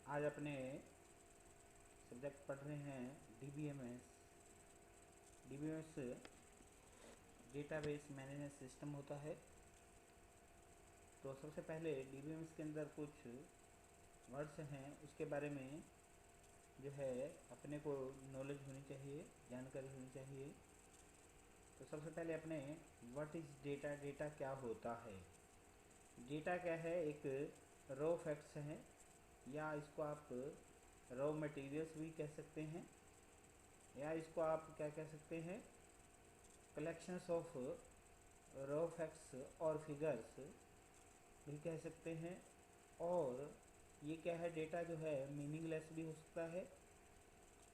आज अपने सब्जेक्ट पढ़ रहे हैं DBMS. DBMS database management system होता है। तो सबसे पहले डीबीएमएस के अंदर कुछ वर्ड्स हैं, उसके बारे में जो है अपने को नॉलेज होनी चाहिए, जानकारी होनी चाहिए। तो सबसे पहले अपने व्हाट इज़ डेटा, डेटा क्या होता है। डेटा क्या है, एक रॉ फैक्ट्स हैं, या इसको आप रॉ मटेरियल्स भी कह सकते हैं, या इसको आप क्या कह सकते हैं, कलेक्शंस ऑफ रॉ फैक्ट्स और फिगर्स भी कह सकते हैं। और ये क्या है, डेटा जो है मीनिंगलेस भी हो सकता है,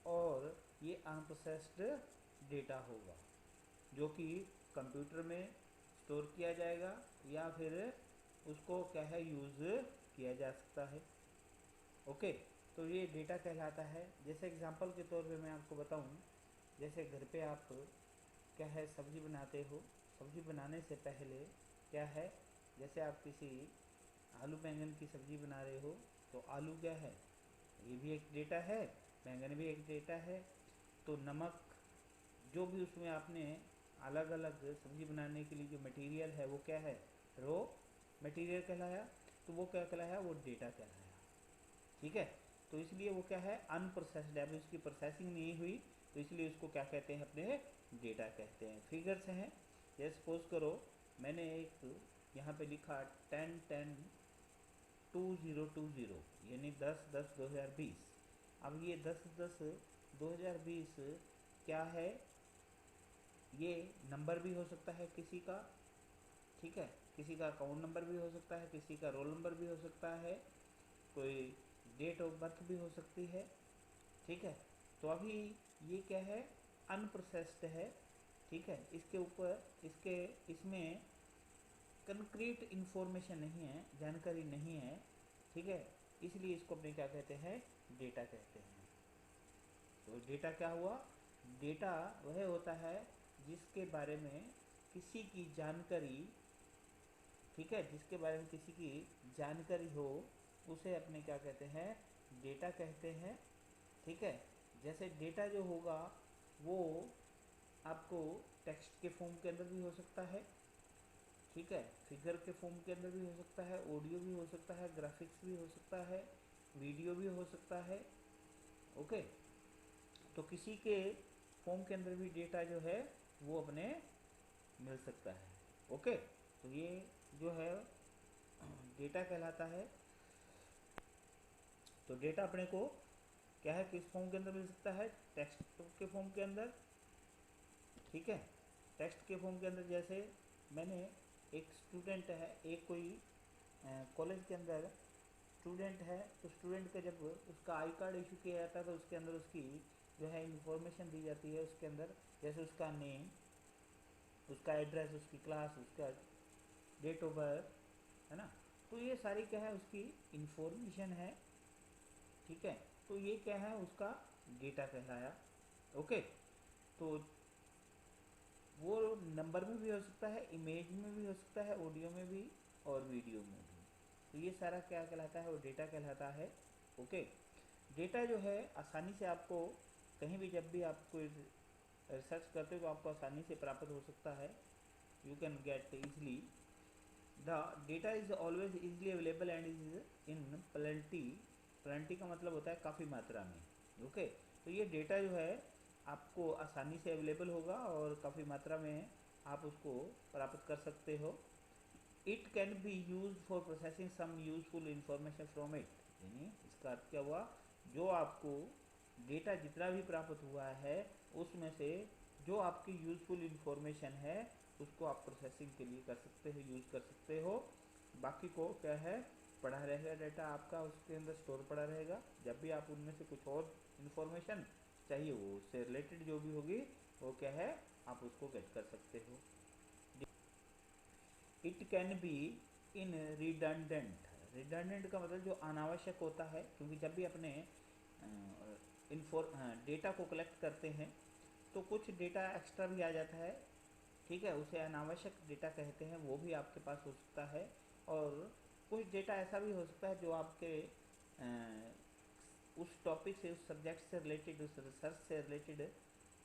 और ये अनप्रोसेस्ड डेटा होगा जो कि कंप्यूटर में स्टोर किया जाएगा, या फिर उसको क्या है यूज़ किया जा सकता है। ओके, तो ये डेटा कहलाता है। जैसे एग्जांपल के तौर पे मैं आपको बताऊं, जैसे घर पे आप क्या है सब्ज़ी बनाते हो, सब्ज़ी बनाने से पहले क्या है, जैसे आप किसी आलू बैंगन की सब्ज़ी बना रहे हो, तो आलू क्या है, ये भी एक डेटा है, बैंगन भी एक डेटा है। तो नमक, जो भी उसमें आपने अलग अलग सब्ज़ी बनाने के लिए जो मटेरियल है वो क्या है, रो मटेरियल कहलाया। तो वो क्या कहलाया, वो डेटा कहलाया। ठीक है, तो इसलिए वो क्या है, अनप्रोसेस्ड है, अभी उसकी प्रोसेसिंग नहीं हुई, तो इसलिए उसको क्या कहते हैं, अपने डेटा कहते हैं। फिगर्स हैं, जैसे सपोज करो मैंने एक यहाँ पे लिखा 10-10-2020, यानी 10-10-2020। अब ये 10-10-2020 क्या है, ये नंबर भी हो सकता है किसी का, ठीक है, किसी का अकाउंट नंबर भी हो सकता है, किसी का रोल नंबर भी हो सकता है, कोई डेट ऑफ बर्थ भी हो सकती है। ठीक है, तो अभी ये क्या है, अनप्रोसेस्ड है। ठीक है, इसके ऊपर इसके इसमें कंक्रीट इन्फॉर्मेशन नहीं है, जानकारी नहीं है। ठीक है, इसलिए इसको अपने क्या कहते हैं, डेटा कहते हैं। तो डेटा क्या हुआ, डेटा वह होता है जिसके बारे में किसी की जानकारी, ठीक है, जिसके बारे में किसी की जानकारी हो, उसे अपने क्या कहते हैं, डेटा कहते हैं। ठीक है, जैसे डेटा जो होगा वो आपको टेक्स्ट के फॉर्म के अंदर भी हो सकता है, ठीक है, फिगर के फॉर्म के अंदर भी हो सकता है, ऑडियो भी हो सकता है, ग्राफिक्स भी हो सकता है, वीडियो भी हो सकता है। ओके, तो किसी के फॉर्म के अंदर भी डेटा जो है वो अपने मिल सकता है। ओके, तो ये जो है डेटा कहलाता है। तो डेटा अपने को क्या है, किस फॉर्म के अंदर मिल सकता है, टेक्स्ट के फॉर्म के अंदर। ठीक है, टेक्स्ट के फॉर्म के अंदर, जैसे मैंने एक स्टूडेंट है, एक कोई कॉलेज के अंदर स्टूडेंट है, तो स्टूडेंट का जब उसका आई कार्ड इशू किया जाता है तो उसके अंदर उसकी जो है इंफॉर्मेशन दी जाती है उसके अंदर, जैसे उसका नेम, उसका एड्रेस, उसकी क्लास, उसका डेट ऑफ बर्थ, है ना। तो ये सारी क्या है, उसकी इंफॉर्मेशन है। ठीक है, तो ये क्या है, उसका डेटा कहलाया। ओके, तो वो नंबर में भी हो सकता है, इमेज में भी हो सकता है, ऑडियो में भी और वीडियो में भी। तो ये सारा क्या कहलाता है, वो डेटा कहलाता है। ओके, डेटा जो है आसानी से आपको कहीं भी जब भी आप कोई रिसर्च करते हो तो आपको आसानी से प्राप्त हो सकता है, you can get easily. The data is always easily available and is in plenty. Plenty का मतलब होता है काफ़ी मात्रा में। ओके, तो ये डेटा जो है आपको आसानी से अवेलेबल होगा और काफ़ी मात्रा में आप उसको प्राप्त कर सकते हो। It can be use for processing some useful information from it, यानी इसका अर्थ क्या हुआ, जो आपको डेटा जितना भी प्राप्त हुआ है उसमें से जो आपकी यूजफुल इंफॉर्मेशन है उसको आप प्रोसेसिंग के लिए कर सकते हो, यूज़ कर सकते हो। बाकी को क्या है, पड़ा रहेगा डेटा आपका, उसके अंदर स्टोर पड़ा रहेगा। जब भी आप उनमें से कुछ और इन्फॉर्मेशन चाहिए, वो उससे रिलेटेड जो भी होगी वो क्या है, आप उसको गेट कर सकते हो। It can be in redundant. Redundant का मतलब जो अनावश्यक होता है, क्योंकि जब भी अपने डेटा को कलेक्ट करते हैं तो कुछ डेटा एक्स्ट्रा भी आ जाता है। ठीक है, उसे अनावश्यक डेटा कहते हैं, वो भी आपके पास हो सकता है। और कुछ डेटा ऐसा भी हो सकता है जो आपके उस टॉपिक से, उस सब्जेक्ट से रिलेटेड, उस रिसर्च से रिलेटेड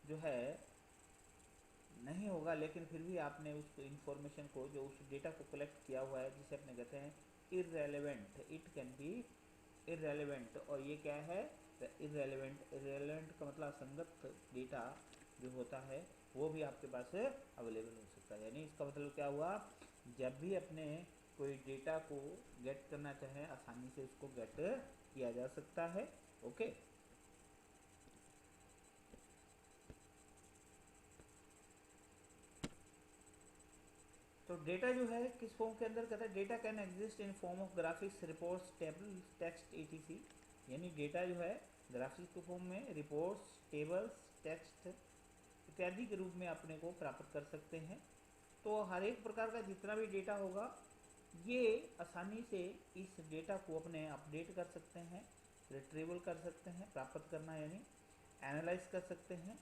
जो है नहीं होगा, लेकिन फिर भी आपने उस इंफॉर्मेशन को, जो उस डेटा को कलेक्ट किया हुआ है, जिसे अपने कहते हैं irrelevant, it can B irrelevant. और ये क्या है? इररेलेवेंट, इररेलेवेंट का मतलब असंगत डेटा जो होता है वो भी आपके पास अवेलेबल हो सकता है। यानी इसका मतलब क्या हुआ, जब भी अपने कोई डेटा को गेट करना चाहे, आसानी से उसको गेट किया जा सकता है। ओके, तो डेटा जो है किस फॉर्म के अंदर कहता है, data can exist in form of graphics, reports, tables, text, etc। यानी डेटा जो है ग्राफिक्स के फॉर्म में, रिपोर्ट्स, टेबल्स, टेक्स्ट इत्यादि के रूप में अपने को प्राप्त कर सकते हैं। तो हर एक प्रकार का जितना भी डेटा होगा, ये आसानी से इस डेटा को अपने अपडेट कर सकते हैं, रिट्रीवल कर सकते हैं, प्राप्त करना यानी एनालाइज कर सकते हैं,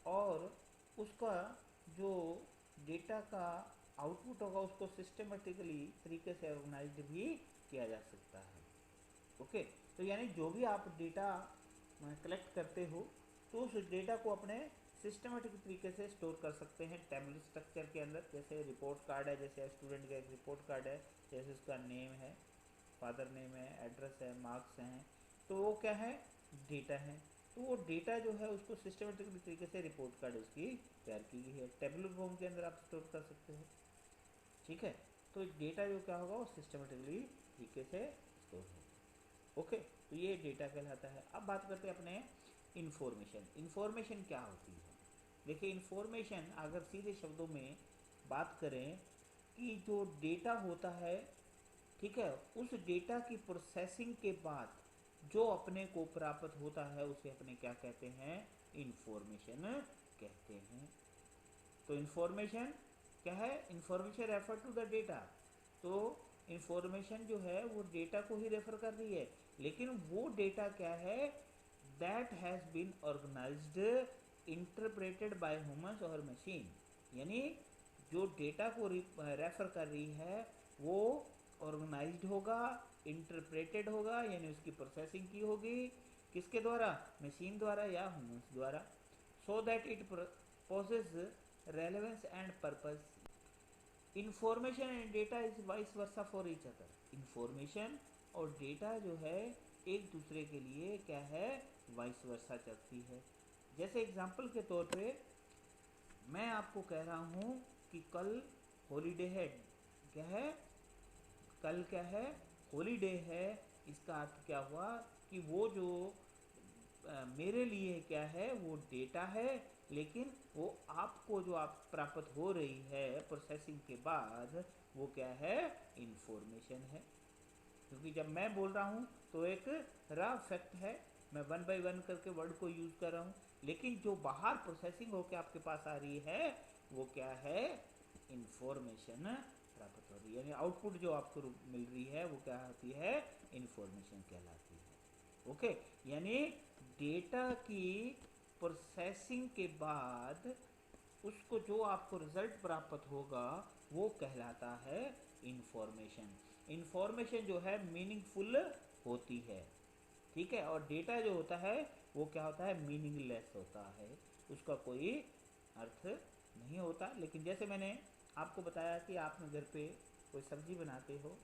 और उसका जो डेटा का आउटपुट होगा उसको सिस्टमेटिकली तरीके से ऑर्गेनाइज्ड भी किया जा सकता है। ओके, तो यानी जो भी आप डेटा कलेक्ट करते हो, तो उस डेटा को अपने सिस्टमेटिक तरीके से स्टोर कर सकते हैं टेबल स्ट्रक्चर के अंदर। जैसे रिपोर्ट कार्ड है, जैसे स्टूडेंट का एक रिपोर्ट कार्ड है, जैसे उसका नेम है, फादर नेम है, एड्रेस है, मार्क्स हैं, तो वो क्या है, डेटा है। तो वो डेटा जो है उसको सिस्टमेटिक तरीके से रिपोर्ट कार्ड उसकी तैयार की गई है, टेबुलर फॉर्म के अंदर आप स्टोर कर सकते हो। ठीक है, तो डेटा जो क्या होगा वो सिस्टमेटिकली तरीके से स्टोर होगा। ओके, तो ये डेटा कहलाता है। अब बात करते हैं अपने इंफॉर्मेशन। इंफॉर्मेशन क्या होती है? देखिए, इंफॉर्मेशन अगर सीधे शब्दों में बात करें कि जो डेटा होता है, ठीक है, उस डेटा की प्रोसेसिंग के बाद जो अपने को प्राप्त होता है उसे अपने क्या कहते हैं, इंफॉर्मेशन कहते हैं। तो इंफॉर्मेशन क्या है, information refer to the data. तो इंफॉर्मेशन जो है वो डेटा को ही रेफर कर रही है, लेकिन वो डेटा क्या है, that has been organised, interpreted by humans और मशीन। यानी जो डेटा को रेफर कर रही है वो ऑर्गेनाइज्ड होगा, इंटरप्रेटेड होगा, यानी उसकी प्रोसेसिंग की होगी, किसके द्वारा, मशीन द्वारा या ह्यूमंस द्वारा, so that it possess relevance and purpose. Information and data is vice versa for each other. Information और डेटा जो है एक दूसरे के लिए क्या है, वाइस वर्सा चलती है। जैसे एग्जांपल के तौर पे मैं आपको कह रहा हूँ कि कल हॉलीडे है, क्या है, कल क्या है, हॉलीडे है। इसका अर्थ क्या हुआ कि वो जो मेरे लिए क्या है वो डेटा है, लेकिन वो आपको जो आप प्राप्त हो रही है प्रोसेसिंग के बाद वो क्या है, इंफॉर्मेशन है। क्योंकि जब मैं बोल रहा हूँ तो एक रॉ फैक्ट है, मैं वन बाय वन करके वर्ड को यूज़ कर रहा हूँ, लेकिन जो बाहर प्रोसेसिंग होकर आपके पास आ रही है वो क्या है, इंफॉर्मेशन प्राप्त हो रही है। यानी आउटपुट जो आपको मिल रही है वो क्या होती है, इंफॉर्मेशन कहलाती है। ओके, यानी डेटा की प्रोसेसिंग के बाद उसको जो आपको रिजल्ट प्राप्त होगा वो कहलाता है इंफॉर्मेशन। इंफॉर्मेशन जो है मीनिंगफुल होती है, ठीक है, और डेटा जो होता है वो क्या होता है, मीनिंगलेस होता है, उसका कोई अर्थ नहीं होता। लेकिन जैसे मैंने आपको बताया कि आप घर पे कोई सब्जी बनाते हो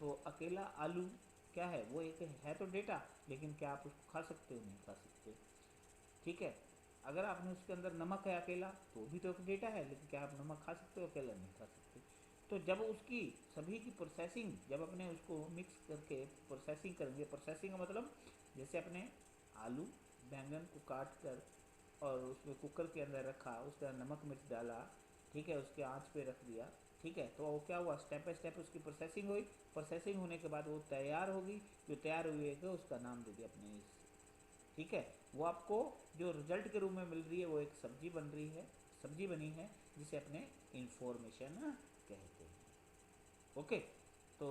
तो अकेला आलू क्या है, वो एक है तो डेटा, लेकिन क्या आप उसको खा सकते हो, नहीं खा सकते। ठीक है, अगर आपने उसके अंदर नमक है अकेला तो भी तो एक डेटा है, लेकिन क्या आप नमक खा सकते हो अकेला, नहीं खा सकते। तो जब उसकी सभी की प्रोसेसिंग, जब अपने उसको मिक्स करके प्रोसेसिंग करेंगे, प्रोसेसिंग का मतलब जैसे अपने आलू बैंगन को काट कर और उसमें कुकर के अंदर रखा, उसके अंदर नमक मिर्च डाला, ठीक है, उसके आँच पे रख दिया, ठीक है, तो वो क्या हुआ, स्टेप बाय स्टेप उसकी प्रोसेसिंग हुई, प्रोसेसिंग होने के बाद वो तैयार होगी, जो तैयार हुई है उसका नाम दे दिया अपने इस, ठीक है, वो आपको जो रिजल्ट के रूप में मिल रही है वो एक सब्जी बन रही है, सब्जी बनी है, जिसे अपने इंफॉर्मेशन कहते हैं। ओके, तो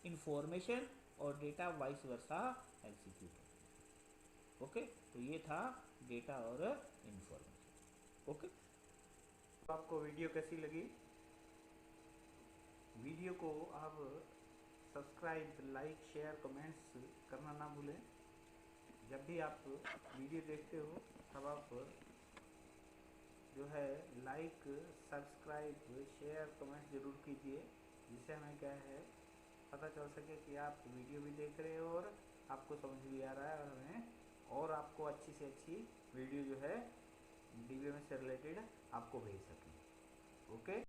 इंफॉर्मेशन और डेटा वाइस वर्सा एग्जीक्यूट होते हैं। ओके, तो ये था डेटा और इंफॉर्मेशन। ओके, तो आपको वीडियो कैसी लगी? वीडियो को आप सब्सक्राइब, लाइक, शेयर, कमेंट्स करना ना भूलें। जब भी आप वीडियो देखते हो तब आप जो है लाइक, सब्सक्राइब, शेयर, कमेंट ज़रूर कीजिए, जिससे हमें क्या है पता चल सके कि आप वीडियो भी देख रहे हो और आपको समझ भी आ रहा है, और हमें और आपको अच्छी से अच्छी वीडियो जो है DBMS से रिलेटेड आपको भेज सकें। ओके।